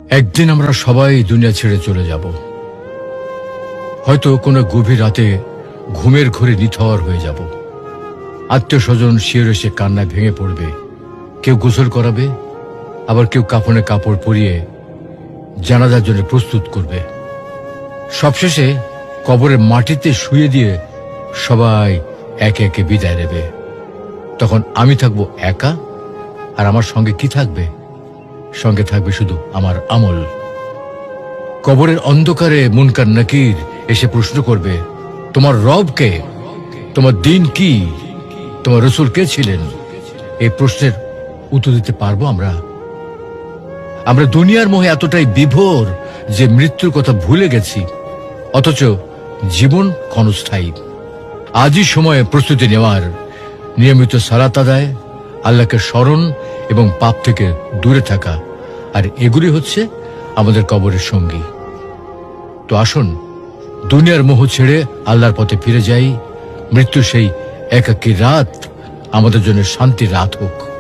একদিন আমরা সবাই দুনিয়া ছেড়ে চলে যাব। হয়তো কোনো গভীর রাতে ঘুমের ঘোরে নিথর হয়ে যাব। আত্মীয় স্বজন শিয়রে সে কান্নায় ভেঙে পড়বে। কেউ গোসল করাবে, আবার কেউ কাফনে কাপড় পরিয়ে জানাজার জন্য প্রস্তুত করবে। সবশেষে কবরের মাটিতে শুয়ে দিয়ে সবাই একে একে বিদায় নেবে। তখন আমি থাকবো একা, আর আমার সঙ্গে কি থাকবে? সঙ্গে থাকবে শুধু আমার আমল। কবরের অন্ধকারে মুনকার নাকির এসে প্রশ্ন করবে, তোমার রব কে? তোমার দিন কি? তোমার রসূল কে ছিলেন? এই প্রশ্নের উত্তর দিতে পারবো আমরা? আমরা দুনিয়ার মোহে এতটাই বিভোর যে মৃত্যুর কথা ভুলে গেছি, অথচ জীবন ক্ষণস্থায়ী। আজই সময়ে প্রস্তুতি নেওয়ার, নিয়মিত সালাত আদায়, আল্লাহকে স্মরণ এবং পাপ থেকে দূরে থাকা, আর এগুলি হচ্ছে আমাদের কবরের সঙ্গী। তো আসুন দুনিয়ার মোহ ছেড়ে আল্লাহর পথে ফিরে যাই। মৃত্যু সেই একাকী রাত আমাদের জন্য শান্তির রাত হোক।